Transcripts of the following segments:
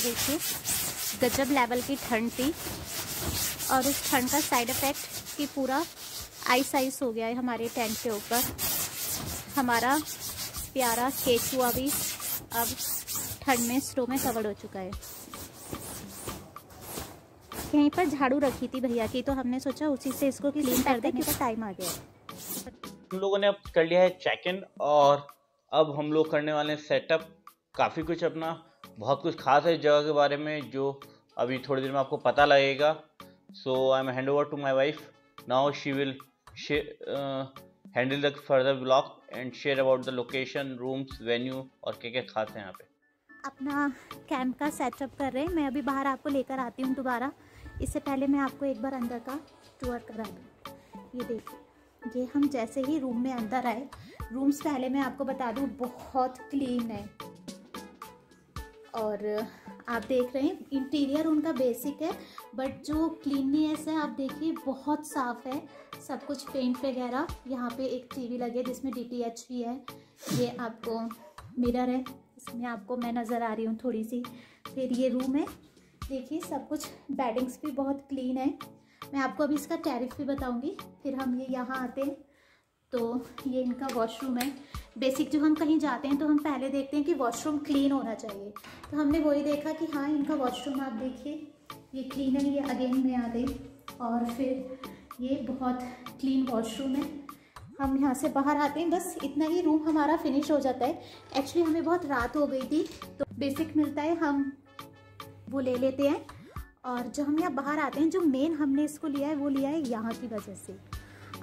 देखिए गजब लेवल की ठंड थी, और उस ठंड का साइड इफेक्ट कि पूरा आइस हो गया है हमारे टेंट के ऊपर। हमारा प्यारा केचुआ भी अब ठंड में स्नो में कवर्ड हो चुका है। यहीं पर झाड़ू रखी थी भैया की, तो हमने सोचा उसी से इसको क्लीन कर दें क्योंकि टाइम आ गया है। हम लोगों ने अब कर लिया है चेक इन, और अब हम लोग करने वाले हैं सेटअप। काफ़ी कुछ अपना बहुत कुछ खास है इस जगह के बारे में जो अभी थोड़ी देर में आपको पता लगेगा। So I am hand over to my wife now, she will handle the further blog and share about the location, rooms, venue और क्या खास है यहाँ पे। अपना कैंप का सेटअप कर रहे हैं। मैं अभी बाहर आपको लेकर आती हूँ दोबारा। इससे पहले मैं आपको एक बार अंदर का टूर करा दूँ। ये देखिए, ये हम जैसे ही रूम में अंदर आए, रूम्स पहले मैं आपको बता दूँ बहुत क्लीन है, और आप देख रहे हैं इंटीरियर उनका बेसिक है, बट जो क्लीननेस है आप देखिए बहुत साफ़ है सब कुछ। पेंट वगैरह, यहाँ पे एक टीवी लगे जिसमें DTH भी है। ये आपको मिरर है, इसमें आपको मैं नज़र आ रही हूँ थोड़ी सी। फिर ये रूम है, देखिए सब कुछ, बेडिंग्स भी बहुत क्लीन है। मैं आपको अभी इसका टैरिफ भी बताऊंगी। फिर हम ये यहाँ आते हैं तो ये इनका वॉशरूम है। बेसिक जो हम कहीं जाते हैं तो हम पहले देखते हैं कि वॉशरूम क्लीन होना चाहिए, तो हमने वही देखा कि हाँ इनका वॉशरूम आप देखिए ये क्लीन है। ये अगेन में आ गई, और फिर ये बहुत क्लीन वॉशरूम है। हम यहाँ से बाहर आते हैं, बस इतना ही रूम हमारा फिनिश हो जाता है। एक्चुअली हमें बहुत रात हो गई थी, तो बेसिक मिलता है हम वो ले लेते हैं। और जो हम यहाँ बाहर आते हैं, जो मेन हमने इसको लिया है वो लिया है यहाँ की वजह से।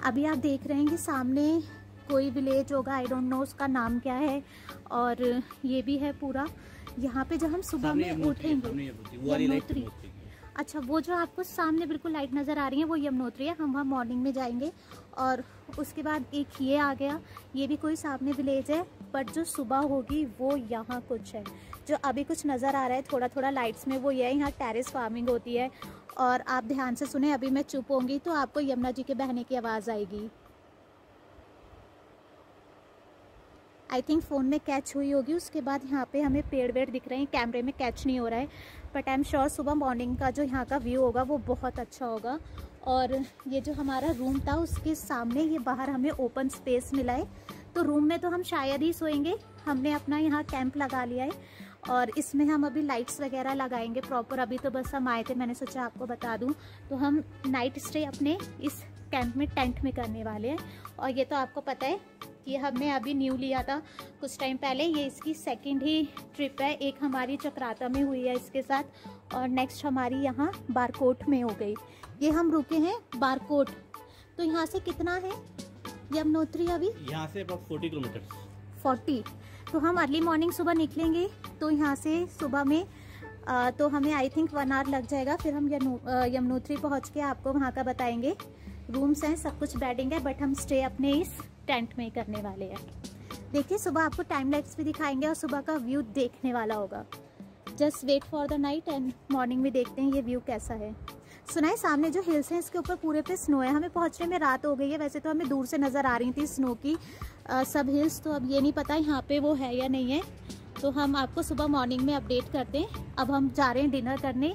अभी आप देख रहे हैं कि सामने कोई विलेज होगा, आई डोंट नो उसका नाम क्या है, और ये भी है पूरा। यहाँ पे जब हम सुबह में उठेंगे, अच्छा वो जो आपको सामने बिल्कुल लाइट नज़र आ रही है वो यमुनोत्री है। हम वहाँ मॉर्निंग में जाएंगे, और उसके बाद एक ये आ गया, ये भी कोई सामने विलेज है, बट जो सुबह होगी वो यहाँ कुछ है। जो अभी कुछ नज़र आ रहा है थोड़ा थोड़ा लाइट्स में, वो ये है यहाँ टेरेस फार्मिंग होती है। और आप ध्यान से सुने, अभी मैं चुप होंगी तो आपको यमुना जी के बहने की आवाज़ आएगी। आई थिंक फ़ोन में कैच हुई होगी। उसके बाद यहाँ पे हमें पेड़ वेड़ दिख रहे हैं, कैमरे में कैच नहीं हो रहा है, बट आई एम श्योर सुबह मॉर्निंग का जो यहाँ का व्यू होगा वो बहुत अच्छा होगा। और ये जो हमारा रूम था उसके सामने ये बाहर हमें ओपन स्पेस मिला है, तो रूम में तो हम शायद ही सोएंगे। हमने अपना यहाँ कैंप लगा लिया है, और इसमें हम अभी लाइट्स वगैरह लगाएंगे प्रॉपर। अभी तो बस हम आए थे, मैंने सोचा आपको बता दूँ। तो हम नाइट स्टे अपने इस कैंप में टेंट में करने वाले हैं। और ये तो आपको पता है कि हमने अभी न्यू लिया था कुछ टाइम पहले, ये इसकी सेकंड ही ट्रिप है। एक हमारी चक्राता में हुई है इसके साथ, और नेक्स्ट हमारी यहाँ बारकोट में हो गई। ये हम रुके हैं बारकोट, तो यहाँ से कितना है यमुनोत्री? अभी यहाँ से 40 किलोमीटर। 40, तो हम अर्ली मॉर्निंग सुबह निकलेंगे, तो यहाँ से सुबह में तो हमें आई थिंक 1 आवर लग जाएगा। फिर हम यमुनोत्री पहुँच के आपको वहाँ का बताएंगे। रूम्स हैं, सब कुछ बेडिंग है, बट हम स्टे अपने इस टेंट में करने वाले हैं। देखिए सुबह आपको टाइम लैप्स भी दिखाएंगे, और सुबह का व्यू देखने वाला होगा। Just wait for the night and morning में देखते हैं ये व्यू कैसा है। सुना है सामने जो हिल्स हैं इसके ऊपर पूरे पे स्नो है। हमें पहुंचने में रात हो गई है, वैसे तो हमें दूर से नज़र आ रही थी स्नो की सब हिल्स, तो अब ये नहीं पता यहाँ पे वो है या नहीं है, तो हम आपको सुबह मॉर्निंग में अपडेट करते हैं। अब हम जा रहे हैं डिनर करने।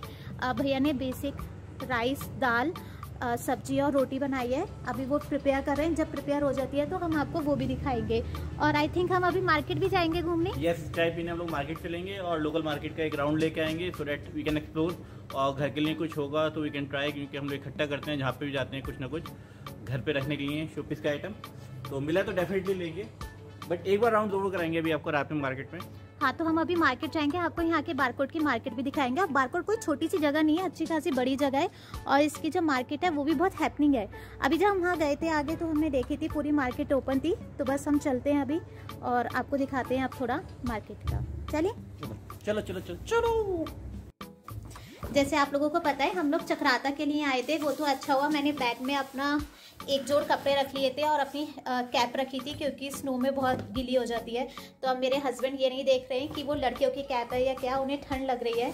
भैया ने बेसिक राइस, दाल, सब्जी और रोटी बनाई है, अभी वो प्रिपेयर कर रहे हैं। जब प्रिपेयर हो जाती है तो हम आपको वो भी दिखाएंगे। और आई थिंक हम अभी मार्केट भी जाएंगे घूमने। यस, चाय पीने हम लोग मार्केट चलेंगे, और लोकल मार्केट का एक राउंड लेके आएंगे, so that we can explore. और घर के लिए कुछ होगा तो वी कैन ट्राई, क्योंकि हम लोग इकट्ठा करते हैं जहाँ पे भी जाते हैं कुछ ना कुछ घर पे रखने के लिए शोपीस का आइटम। तो मिला तो डेफिनेटली लेंगे, बट एक बार राउंड जरूर कराएंगे अभी आपको रात में मार्केट में। हाँ, तो हम अभी मार्केट जाएंगे, आपको यहाँ के बारकोट की मार्केट भी दिखाएंगे। अब बारकोट कोई छोटी सी जगह नहीं है, अच्छी खासी बड़ी जगह है, और इसकी जो मार्केट है वो भी बहुत हैपनिंग है। अभी जब हम वहाँ गए थे आगे तो हमने देखी थी पूरी मार्केट ओपन थी, तो बस हम चलते हैं अभी और आपको दिखाते हैं अब थोड़ा मार्केट का। चलिए चलो चलो चलो चलो। जैसे आप लोगों को पता है हम लोग चक्राता के लिए आए थे, वो तो अच्छा हुआ मैंने बैग में अपना एक जोड़ कपड़े रख लिए थे और अपनी कैप रखी थी, क्योंकि स्नो में बहुत गीली हो जाती है। तो अब मेरे हस्बैंड ये नहीं देख रहे हैं कि वो लड़कियों की कैप है या क्या, उन्हें ठंड लग रही है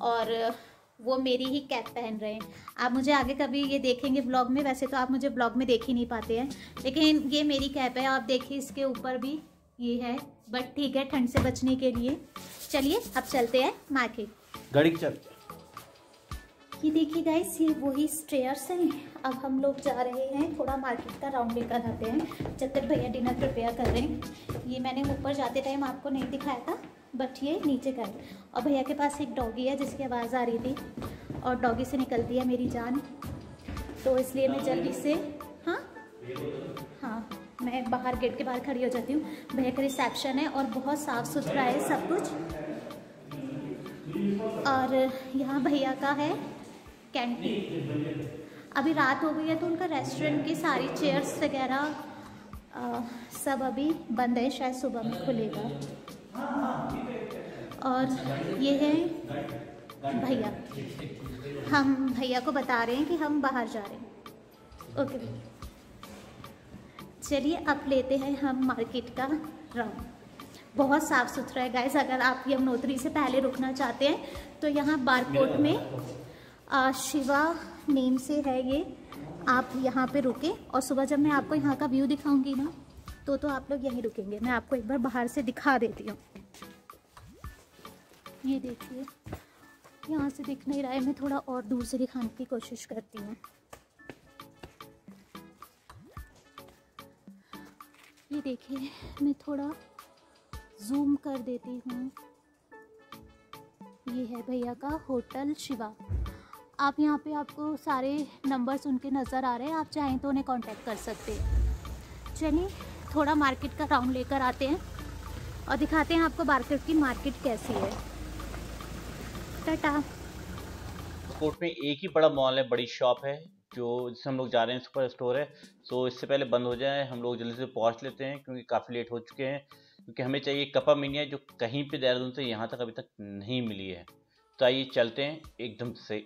और वो मेरी ही कैप पहन रहे हैं। आप मुझे आगे कभी ये देखेंगे ब्लॉग में, वैसे तो आप मुझे ब्लॉग में देख ही नहीं पाते हैं, लेकिन ये मेरी कैप है। आप देखिए इसके ऊपर भी ये है, बट ठीक है ठंड से बचने के लिए। चलिए अब चलते हैं मार्केट। गाड़ी की चाबी। ये देखिए गाइस, ये वही स्टेयर्स हैं। अब हम लोग जा रहे हैं, थोड़ा मार्केट का राउंड लेकर आते हैं जब तक भैया डिनर प्रिपेयर कर रहे हैं। ये मैंने ऊपर जाते टाइम आपको नहीं दिखाया था, बट ये नीचे का है। और भैया के पास एक डॉगी है जिसकी आवाज़ आ रही थी, और डॉगी से निकलती है मेरी जान, तो इसलिए मैं जल्दी से हाँ मैं बाहर गेट के बाहर खड़ी हो जाती हूँ। भैया का रिसेप्शन है और बहुत साफ़ सुथरा है सब कुछ। और यहाँ भैया का है कैंटीन। अभी रात हो गई है तो उनका रेस्टोरेंट की सारी चेयर्स वगैरह सब अभी बंद है, शायद सुबह में खुलेगा। और ये है भैया, हम भैया को बता रहे हैं कि हम बाहर जा रहे हैं। ओके चलिए अब लेते हैं हम मार्केट का राउंड। बहुत साफ़ सुथरा है गाइस। अगर आप यमुनोत्री से पहले रुकना चाहते हैं तो यहाँ बारकोट में शिवा नेम से है ये, आप यहाँ पे रुके। और सुबह जब मैं आपको यहाँ का व्यू दिखाऊंगी ना तो आप लोग यहीं रुकेंगे। मैं आपको एक बार बाहर से दिखा देती हूँ। ये देखिए, यहाँ से दिख नहीं रहा है, मैं थोड़ा और दूर से दिखाने की कोशिश करती हूँ। ये देखिए, मैं थोड़ा जूम कर देती हूँ। ये है भैया का होटल शिवा। आप यहाँ पे आपको सारे नंबर्स उनके नज़र आ रहे हैं, आप चाहें तो उन्हें कांटेक्ट कर सकते हैं। चलिए थोड़ा मार्केट का राउंड लेकर आते हैं और दिखाते हैं आपको मार्केट की मार्केट कैसी है। टाटा। कोर्ट में एक ही बड़ा मॉल है, बड़ी शॉप है जो जिससे हम लोग जा रहे हैं, सुपर स्टोर है। सो इससे पहले बंद हो जाए हम लोग जल्दी से पहुँच लेते हैं क्योंकि काफ़ी लेट हो चुके हैं। क्योंकि हमें चाहिए कपा मिनिया जो कहीं पे देहरादून से यहाँ तक अभी तक नहीं मिली है। तो आइए चलते हैं एकदम से।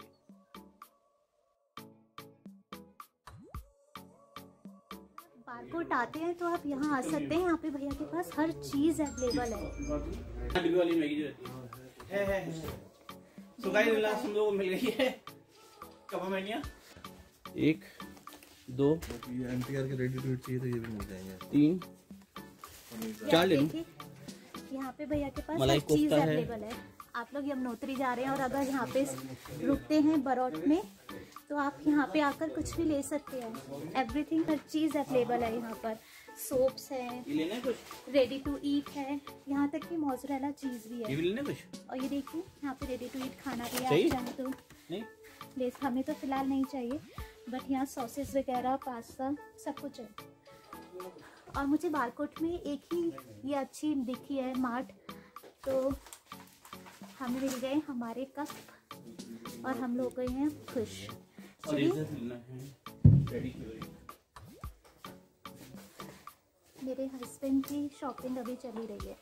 बारकोट आते हैं तो आप यहाँ आ सकते हैं। यहाँ पे भैया के पास हर चीज़ अवेलेबल है। तो गाइस लास्ट हम लोगों को मिल गई है कपा मिनिया। 1 2 एनटीआर के रेडी टू ईट चाहिए तो ये भी मिल जाएंगे। 3 4 ले लूं। यहाँ पे भैया के पास हर चीज़ अवेलेबल है। आप लोग यमुनोत्री जा रहे हैं और अगर यहाँ पे रुकते हैं बरौट में तो आप यहाँ पे आकर कुछ भी ले सकते हैं। एवरीथिंग, हर चीज़ अवेलेबल है यहाँ पर। सोप्स है, रेडी टू ईट है, यहाँ तक कि मोज़रेला चीज़ भी है। ये भी लेना कुछ? और ये देखिए यहाँ पे रेडी टू ईट खाना भी है, आप चाहें तो नहीं ले। हमें तो फिलहाल नहीं चाहिए, बट यहाँ सॉसेस वगैरह, पास्ता सब कुछ है। और मुझे बारकोट में एक ही ये अच्छी दिखी है मार्ट, तो हमें मिल गए हमारे कप और हम लोग गए हैं खुश। चलिए मेरे हस्बैंड की शॉपिंग अभी चली रही है,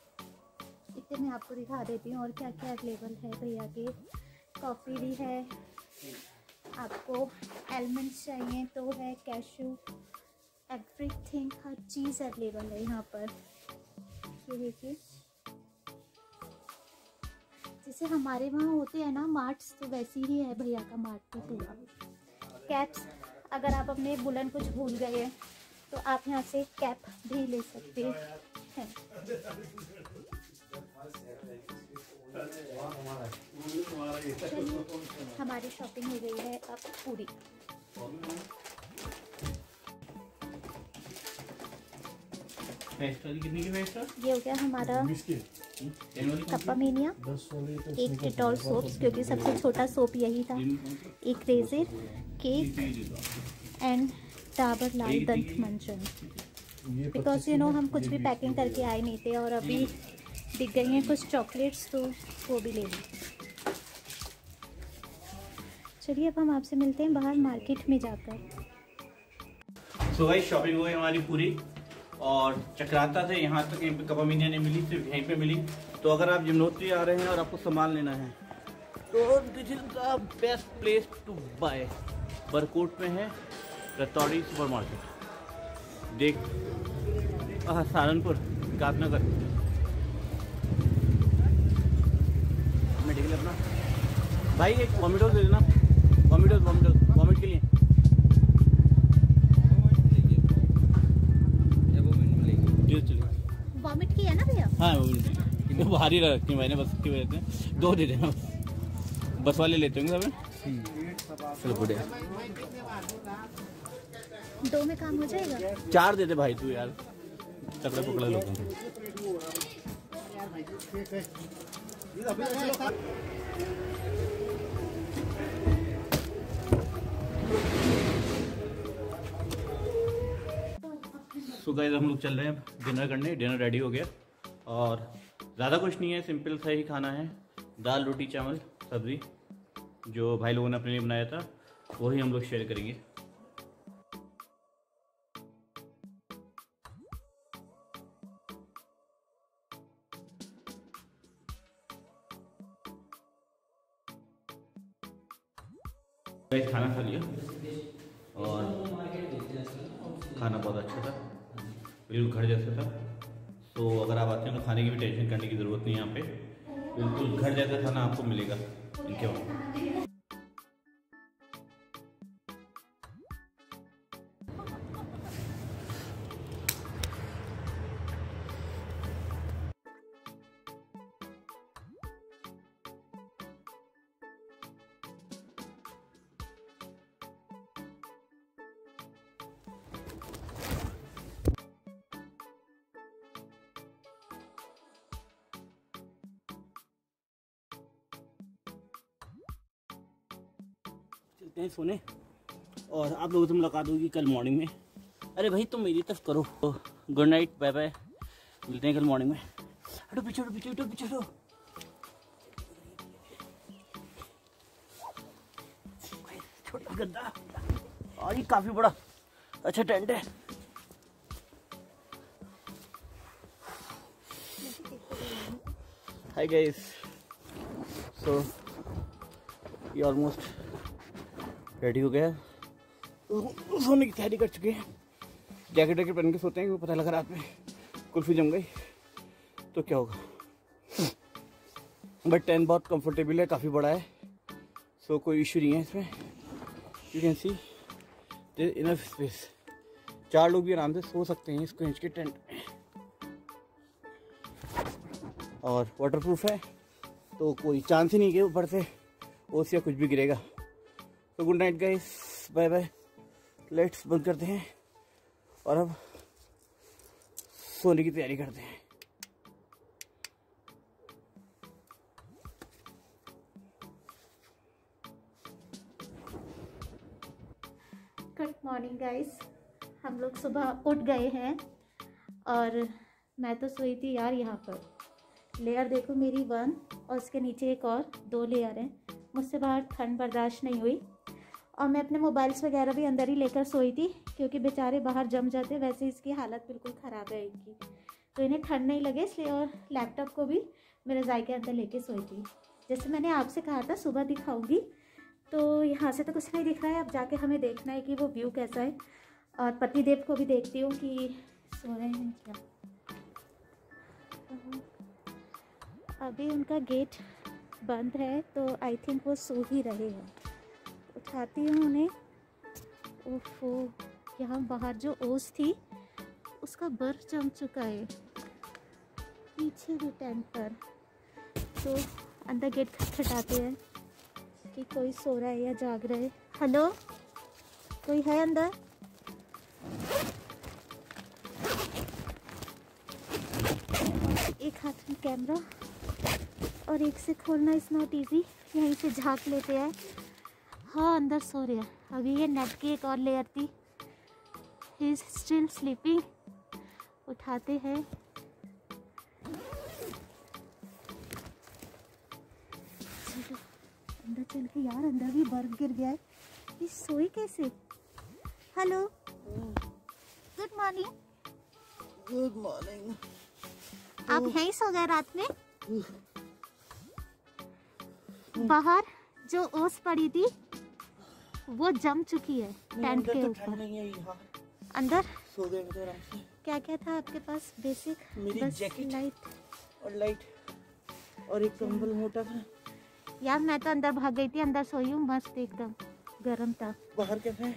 इतने मैं आपको दिखा देती हूँ और क्या क्या अवेलेबल है भैया के। कॉफ़ी भी है, आपको एलमंड्स चाहिए तो है, कैशू, एवरीथिंग, हर चीज़ अवेलेबल है यहाँ पर। ये देखिए, जैसे हमारे वहाँ होते हैं ना मार्ट्स, तो वैसे ही है भैया का मार्ट भी पूरा। कैप्स, अगर आप अपने बुलन कुछ भूल गए हैं तो आप यहाँ से कैप भी ले सकते हैं। हमारी शॉपिंग हो गई है अब पूरी। ये हो गया हमारा कपा मिनिया, एक डेटॉल सोप्स क्योंकि सबसे छोटा सोप यही था, एक रेजर, केक एंड डाबर लाल दंत मंजन। बिकॉज यू नो हम कुछ भी पैकिंग करके आए नहीं थे और अभी दिख गई हैं कुछ चॉकलेट्स, तो वो भी ले ली। चलिए अब हम आपसे मिलते हैं बाहर मार्केट में जाकर। सो गाइस शॉपिंग हो गई हमारी पूरी और चक्राता से यहाँ तक यहीं पे कपा मिनिया नहीं मिली, सिर्फ यहीं पे मिली। तो अगर आप यमुनोत्री आ रहे हैं और आपको सामान लेना है तो this is the best place to buy. Barkot में है रतौड़ी सुपर मार्केट, देख सहारनपुर, विकासनगर। मेडिकल अपना भाई एक वॉमिटोस दे देना, वॉमिट के लिए। वॉमिट की है ना भैया? हाँ वॉमिट भारी रखती मैंने बस की वजह से 2 दे देना। बस वाले लेते होंगे हमें। चलो बढ़िया, 2 में काम हो जाएगा। 4 दे दे भाई तू यार, तकड़े पकड़े लोग। सो गाइस हम लोग चल रहे हैं डिनर करने। डिनर रेडी हो गया और ज़्यादा कुछ नहीं है, सिंपल सा ही खाना है। दाल रोटी चावल सब्ज़ी जो भाई लोगों ने अपने लिए बनाया था वही हम लोग शेयर करेंगे। खाना खा लिया और खाना बहुत अच्छा था, बिल्कुल घर जैसा था। तो अगर आप आते हैं तो खाने की भी टेंशन करने की ज़रूरत नहीं है। यहाँ पे बिल्कुल घर जैसा खाना आपको मिलेगा इनके वहाँ। चलते हैं सोने और आप लोगों से मुलाकात होगी कल मॉर्निंग में। अरे भाई तुम मेरी तरफ करो। गुड नाइट, बाय बाय, मिलते हैं कल मॉर्निंग में। हटो पीछे हटो, पीछे हटो, पीछे हटो। छोटा गद्दा और ये काफी बड़ा अच्छा टेंट है। हाय गाइस, सो ये ऑलमोस्ट रेडी हो गया, सोने की तैयारी कर चुके हैं। जैकेट वैकेट पहन के सोते हैं क्योंकि पता लगा रात में कुल्फी जम गई तो क्या होगा। बट टेंट बहुत कंफर्टेबल है, काफ़ी बड़ा है, सो कोई इशू नहीं है इसमें। You can see enough space, 4 लोग भी आराम से सो सकते हैं इसको इंच के टेंट में। और वाटरप्रूफ है तो कोई चांस ही नहीं कि ऊपर से ओस या कुछ भी गिरेगा। तो good night guys, bye bye, let's बंद करते हैं और अब सोने की तैयारी करते हैं। गुड मॉर्निंग गाइस, हम लोग सुबह उठ गए हैं और मैं तो सोई थी यार। यहाँ पर लेयर देखो मेरी 1 और उसके नीचे एक और 2 लेयर हैं। मुझसे बाहर ठंड बर्दाश्त नहीं हुई और मैं अपने मोबाइल्स वगैरह भी अंदर ही लेकर सोई थी क्योंकि बेचारे बाहर जम जाते, वैसे इसकी हालत बिल्कुल ख़राब है इनकी, तो इन्हें ठंड नहीं लगे इसलिए। और लैपटॉप को भी मेरे रज़ाई के अंदर लेके सोई थी। जैसे मैंने आपसे कहा था सुबह दिखाऊंगी, तो यहाँ से तो कुछ नहीं दिख रहा है। अब जाके हमें देखना है कि वो व्यू कैसा है और पतिदेव को भी देखती हूँ कि सो रहे हैं क्या। अभी उनका गेट बंद है तो आई थिंक वो सो ही रहे हैं। उठाती हूँ उन्हें। ओफो, यहाँ बाहर जो ओस थी उसका बर्फ जम चुका है पीछे भी टेंट पर। तो अंदर गेट खटखटाते हैं कि कोई सो रहा है या जाग रहा है। हेलो, कोई है अंदर? एक हाथ में कैमरा और एक से खोलना इज नॉट ईजी। यहीं से झांक लेते हैं। हाँ, अंदर सो रहे हैं। अभी ये नेट की एक और लेयर थी। He is still sleeping. उठाते हैं। चलो अंदर चल के, यार अंदर भी बर्फ गिर गया है। ये सोई कैसे? Hello, good morning. Good morning. आप यहीं सो गए रात में? बाहर जो ओस पड़ी थी वो जम चुकी है टेंट के ऊपर। अंदर सो गए थे आराम से। क्या क्या था आपके पास? बेसिक मेरी जैकेट लाइट और एक कंबल मोटा था। यार मैं तो अंदर भाग गई थी, अंदर सोई हूँ मस्त एकदम, गर्म था। बाहर कैसा है?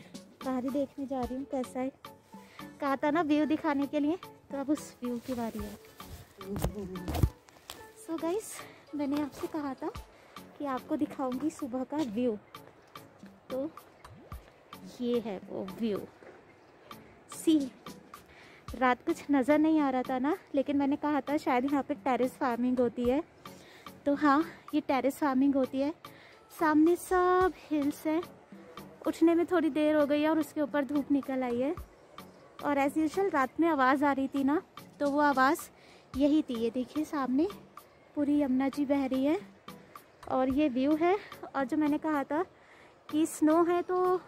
बाहर ही देखने जा रही हूँ कैसा है। कहा था ना व्यू दिखाने के लिए, तो अब उस व्यू की बारी है। सो गाइस, मैंने आपसे कहा था कि आपको दिखाऊंगी सुबह का व्यू। तो ये है वो व्यू। सी, रात कुछ नज़र नहीं आ रहा था ना, लेकिन मैंने कहा था शायद यहाँ पे टेरेस फार्मिंग होती है। तो हाँ, ये टेरेस फार्मिंग होती है। सामने सब हिल्स है। उठने में थोड़ी देर हो गई है और उसके ऊपर धूप निकल आई है। और एज यूजुअल रात में आवाज़ आ रही थी ना, तो वो आवाज़ यही थी। ये देखिए सामने पूरी यमुना जी बह रही है और ये व्यू है। और जो मैंने कहा था कि स्नो है, तो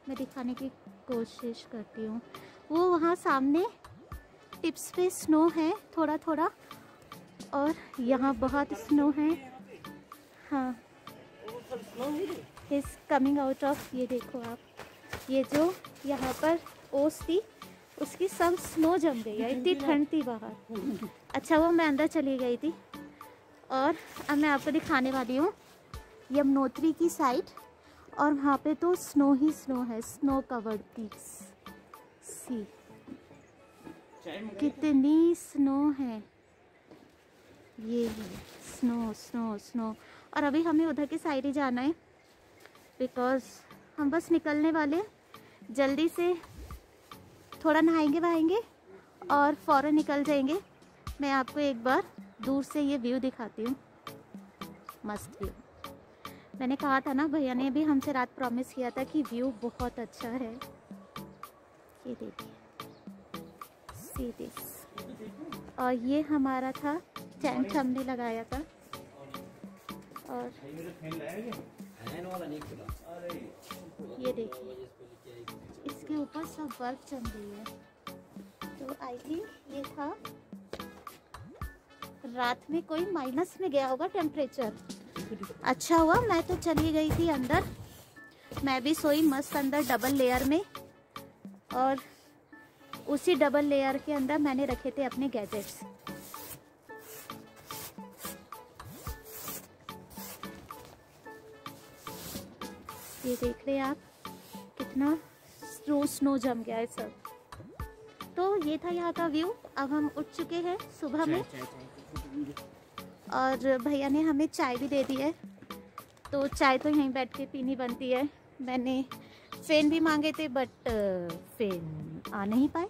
मैं दिखाने की कोशिश करती हूँ। वो वहाँ सामने टिप्स पे स्नो है थोड़ा थोड़ा, और यहाँ बहुत स्नो है। हाँ, इज कमिंग आउट ऑफ, ये देखो आप, ये जो यहाँ पर ओस थी उसकी सब स्नो जम गई है, इतनी ठंड थी बाहर। अच्छा वो मैं अंदर चली गई थी। और अब मैं आपको दिखाने वाली हूँ यमुनोत्री की साइड, और वहाँ पे तो स्नो ही स्नो है, स्नो कवर्ड पीक्स। सी, कितनी स्नो है, ये है स्नो स्नो स्नो। और अभी हमें उधर की साइड ही जाना है, बिकॉज़ हम बस निकलने वाले, जल्दी से थोड़ा नहाएंगे वहाएंगे और फ़ौरन निकल जाएंगे। मैं आपको एक बार दूर से ये व्यू दिखाती हूँ, मस्त व्यू। मैंने कहा था ना, भैया ने भी हमसे रात प्रॉमिस किया था कि व्यू बहुत अच्छा है। ये देखिए, सी दिस। और ये हमारा था टेंट, हमने लगाया था। और ये देखिए इसके ऊपर सब बर्फ जम गई है। तो आई थिंक ये था, रात में कोई माइनस में गया होगा टेम्परेचर। अच्छा हुआ मैं तो चली गई थी अंदर, मैं भी सोई मस्त अंदर डबल लेयर में। और उसी डबल लेयर के अंदर मैंने रखे थे अपने गैजेट्स। ये देख रहे हैं आप, कितना स्नो जम गया है सब। तो ये था यहाँ का व्यू। अब हम उठ चुके हैं सुबह में, और भैया ने हमें चाय भी दे दी है। तो चाय तो यहीं बैठ के पीनी बनती है। मैंने फ़ैन भी मांगे थे, बट फ़ैन आ नहीं पाए,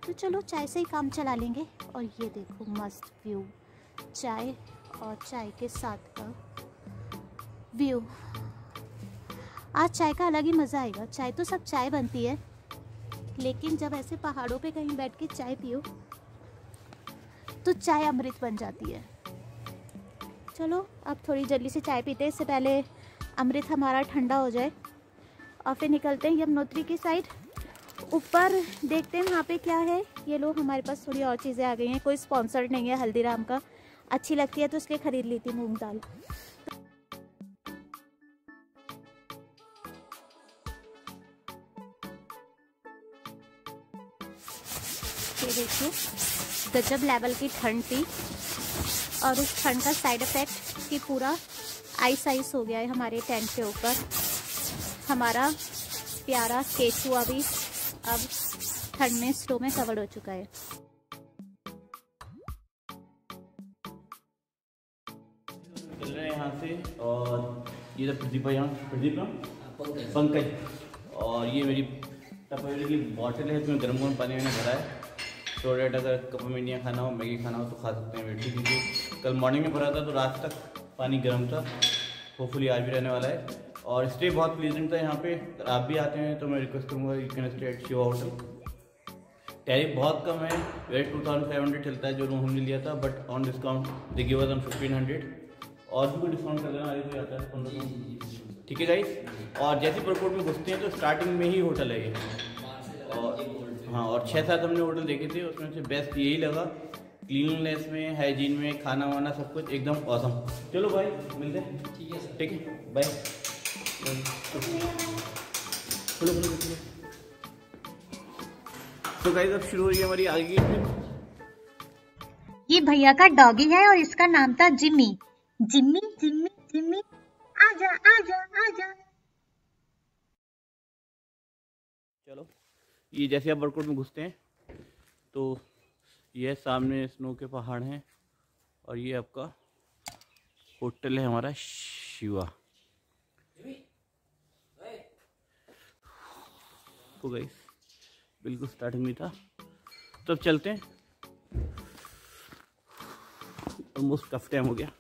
तो चलो चाय से ही काम चला लेंगे। और ये देखो मस्त व्यू, चाय और चाय के साथ का व्यू। आज चाय का अलग ही मज़ा आएगा। चाय तो सब चाय बनती है, लेकिन जब ऐसे पहाड़ों पे कहीं बैठ के चाय पियो तो चाय अमृत बन जाती है। चलो अब थोड़ी जल्दी से चाय पीते हैं, इससे पहले अमृत हमारा ठंडा हो जाए, और फिर निकलते हैं यमुनोत्री की साइड। ऊपर देखते हैं वहाँ पे क्या है। ये लो, हमारे पास थोड़ी और चीज़ें आ गई हैं। कोई स्पॉन्सर्ड नहीं है हल्दीराम का, अच्छी लगती है तो इसलिए ख़रीद ली थी मूंग दाल। ये देखिए गजब लेवल की ठंड थी, और उस ठंड का साइड इफेक्ट कि पूरा आइस हो गया है हमारे टेंट के ऊपर। हमारा प्यारा केचुआ भी अब ठंड में स्नो में कवर हो चुका है। चल रहे हैं यहाँ से, और ये प्रदीप यहाँ, प्रदीप ना पंकज, और ये मेरी टपरी की बॉटल है, इसमें गर्म पानी मैंने भरा है। तो डेट अगर कप में नहीं खाना हो, मैगी खाना हो तो खा सकते हैं, बैठी दीजिए। कल मॉर्निंग में भरा था तो रात तक पानी गर्म था, होपफुली आज भी रहने वाला है। और स्टे बहुत प्लीजेंट था यहाँ पे। अगर आप भी आते हैं तो मैं रिक्वेस्ट करूँगा, you can stay at Shiva hotel. Tariff बहुत कम है, वेट 2500 चलता है जो रूम हमने लिया था, but on discount they give us on 1500, और भी कोई डिस्काउंट कर देना, आगे कोई आता है 1500। ठीक है गाइस। और जैसे एयरपोर्ट में घुसते हैं तो स्टार्टिंग में ही होटल है ये, और हाँ, और 6-7 हमने होटल देखे थे, उसमें से बेस्ट यही लगा। क्लीननेस में, हाइजीन में, खाना वाना सब कुछ एकदम ऑसम। चलो भाई मिलते हैं। ठीक है सर, ठीक है, बाय। चलो चलो चलो। तो गाइस अब शुरू हो रही है हमारी आगे की ट्रिप। ये भैया का डॉगी है और इसका नाम था जिम्मी। जिम्मी जिम्मी जिम्मी, आजा आजा आजा। चलो, ये जैसे आप वर्कआउट में घुसते हैं तो ये सामने स्नो के पहाड़ हैं, और ये आपका होटल है हमारा शिवा। तो गाइस बिल्कुल स्टार्टिंग में था, तो अब चलते हैं। ऑलमोस्ट काफी टाइम हो गया।